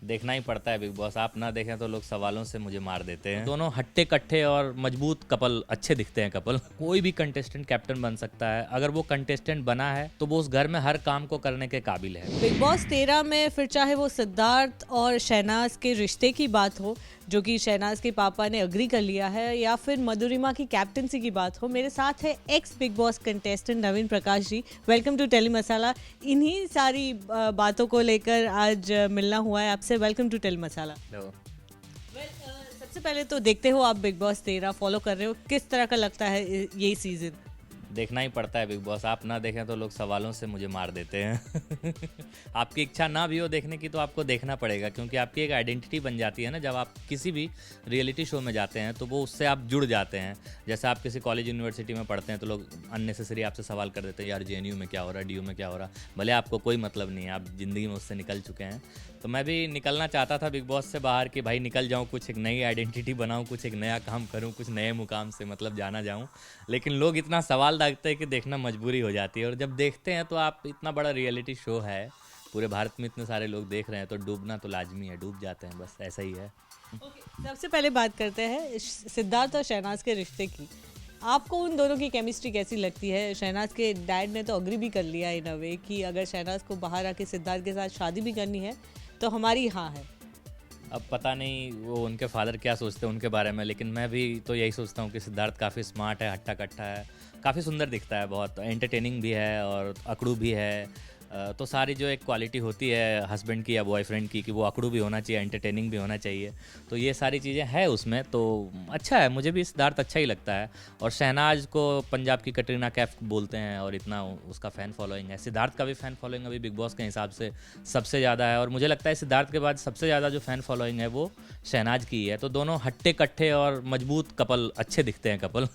देखना ही पड़ता है बिग बॉस। आप ना देखें तो लोग सवालों से मुझे मार देते हैं। दोनों हट्टे कट्टे और मजबूत कपल अच्छे दिखते हैं कपल। कोई भी कंटेस्टेंट कैप्टन बन सकता है। अगर वो कंटेस्टेंट बना है तो वो उस घर में हर काम को करने के काबिल है। बिग बॉस 13 में फिर चाहे वो सिद्धार्थ और शहनाज के रिश्ते की बात हो, जो कि शहनाज के पापा ने अग्री कर लिया है, या फिर मधुरिमा की कैप्टनसी की बात हो, मेरे साथ है ex Bigg Boss contestant Naveen Prakash ji. Welcome to telly masala. इन्हीं सारी बातों को लेकर आज मिलना हुआ है आपसे। वेलकम टू टेली मसाला। सबसे पहले तो देखते हो आप बिग बॉस 13 फॉलो कर रहे हो, किस तरह का लगता है ये सीजन? देखना ही पड़ता है बिग बॉस। आप ना देखें तो लोग सवालों से मुझे मार देते हैं। आपकी इच्छा ना भी हो देखने की तो आपको देखना पड़ेगा, क्योंकि आपकी एक आइडेंटिटी बन जाती है ना। जब आप किसी भी रियलिटी शो में जाते हैं तो वो उससे आप जुड़ जाते हैं। जैसे आप किसी कॉलेज यूनिवर्सिटी में पढ़ते हैं तो लोग अननेसेसरी आपसे सवाल कर देते हैं, यार जेएनयू में क्या हो रहा है, डीयू में क्या हो रहा है। भले आपको कोई मतलब नहीं है, आप ज़िंदगी में उससे निकल चुके हैं। तो मैं भी निकलना चाहता था बिग बॉस से बाहर कि भाई निकल जाऊँ, कुछ एक नई आइडेंटिटी बनाऊँ, कुछ एक नया काम करूँ, कुछ नए मुकाम से मतलब जाना जाऊँ। लेकिन लोग इतना सवाल दागते हैं कि देखना मजबूरी हो जाती है। और जब देखते हैं तो आप, इतना बड़ा रियलिटी शो है, पूरे भारत में इतने सारे लोग देख रहे हैं, तो डूबना तो लाजमी है, डूब जाते हैं, बस ऐसा ही है। सबसे पहले बात करते हैं सिद्धार्थ और शहनाज के रिश्ते की। आपको उन दोनों की केमिस्ट्री कैसी लगती है? शहनाज के डैड ने तो अग्री भी कर लिया इन अ वे कि अगर शहनाज को बाहर आके सिद्धार्थ के साथ शादी भी करनी है तो हमारी हाँ है। अब पता नहीं वो उनके फादर क्या सोचते हैं उनके बारे में, लेकिन मैं भी तो यही सोचता हूँ कि सिद्धार्थ काफ़ी स्मार्ट है, हट्टा कट्टा है, काफ़ी सुंदर दिखता है, बहुत एंटरटेनिंग भी है और अकड़ू भी है। तो सारी जो एक क्वालिटी होती है हस्बैंड की या बॉयफ्रेंड की, कि वो अकड़ू भी होना चाहिए, एंटरटेनिंग भी होना चाहिए, तो ये सारी चीज़ें हैं उसमें। तो अच्छा है, मुझे भी सिद्धार्थ अच्छा ही लगता है। और शहनाज को पंजाब की कटरीना कैफ बोलते हैं और इतना उसका फ़ैन फॉलोइंग है। सिद्धार्थ का भी फ़ैन फॉलोइंग अभी बिग बॉस के हिसाब से सबसे ज़्यादा है, और मुझे लगता है सिद्धार्थ के बाद सबसे ज़्यादा जो फ़ैन फॉलोइंग है वो शहनाज की ही है। तो दोनों हट्टे कट्टे और मजबूत कपल अच्छे दिखते हैं कपल।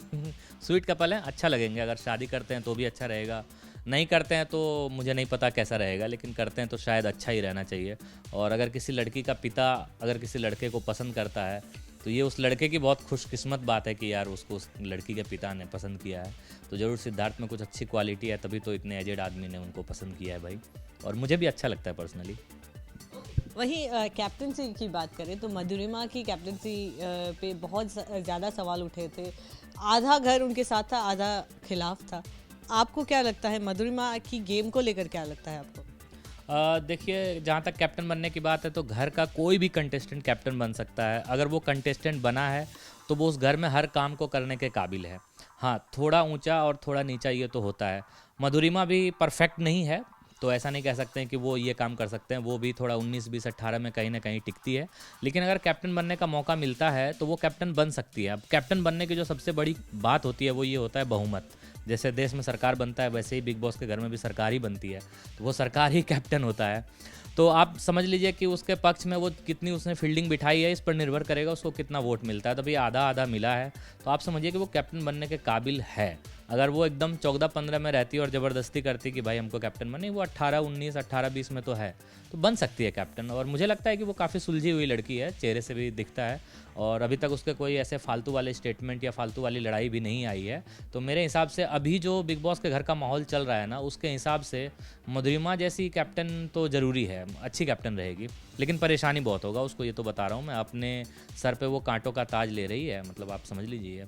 स्वीट कपल हैं, अच्छा लगेंगे। अगर शादी करते हैं तो भी अच्छा रहेगा, नहीं करते हैं तो मुझे नहीं पता कैसा रहेगा, लेकिन करते हैं तो शायद अच्छा ही रहना चाहिए। और अगर किसी लड़की का पिता अगर किसी लड़के को पसंद करता है तो ये उस लड़के की बहुत खुशकिस्मत बात है कि यार उसको उस लड़की के पिता ने पसंद किया है। तो ज़रूर सिद्धार्थ में कुछ अच्छी क्वालिटी है, तभी तो इतने एजेड आदमी ने उनको पसंद किया है भाई। और मुझे भी अच्छा लगता है पर्सनली। वहीं कैप्टनसी की बात करें तो मधुरिमा की कैप्टनसी पे बहुत ज़्यादा सवाल उठे थे। आधा घर उनके साथ था, आधा खिलाफ था। आपको क्या लगता है, मधुरिमा की गेम को लेकर क्या लगता है आपको? देखिए, जहाँ तक कैप्टन बनने की बात है तो घर का कोई भी कंटेस्टेंट कैप्टन बन सकता है। अगर वो कंटेस्टेंट बना है तो वो उस घर में हर काम को करने के काबिल है। हाँ, थोड़ा ऊंचा और थोड़ा नीचा ये तो होता है। मधुरिमा भी परफेक्ट नहीं है, तो ऐसा नहीं कह सकते हैं कि वो ये काम कर सकते हैं। वो भी थोड़ा 19, 20, 18 में कहीं ना कहीं टिकती है। लेकिन अगर कैप्टन बनने का मौका मिलता है तो वो कैप्टन बन सकती है। अब कैप्टन बनने की जो सबसे बड़ी बात होती है वो ये होता है बहुमत। जैसे देश में सरकार बनता है वैसे ही बिग बॉस के घर में भी सरकार ही बनती है, तो वो सरकार ही कैप्टन होता है। तो आप समझ लीजिए कि उसके पक्ष में वो कितनी उसने फील्डिंग बिठाई है, इस पर निर्भर करेगा उसको कितना वोट मिलता है। तभी आधा आधा मिला है, तो आप समझिए कि वो कैप्टन बनने के काबिल है। अगर वो एकदम 14-15 में रहती और ज़बरदस्ती करती कि भाई हमको कैप्टन बने, वो 18-19, 18-20 में तो है, तो बन सकती है कैप्टन। और मुझे लगता है कि वो काफ़ी सुलझी हुई लड़की है, चेहरे से भी दिखता है, और अभी तक उसके कोई ऐसे फालतू वाले स्टेटमेंट या फालतू वाली लड़ाई भी नहीं आई है। तो मेरे हिसाब से अभी जो बिग बॉस के घर का माहौल चल रहा है ना, उसके हिसाब से मधुरिमा जैसी कैप्टन तो ज़रूरी है, अच्छी कैप्टन रहेगी। लेकिन परेशानी बहुत होगा उसको, ये तो बता रहा हूँ मैं। अपने सर पे वो कांटों का ताज ले रही है, मतलब आप समझ लीजिए।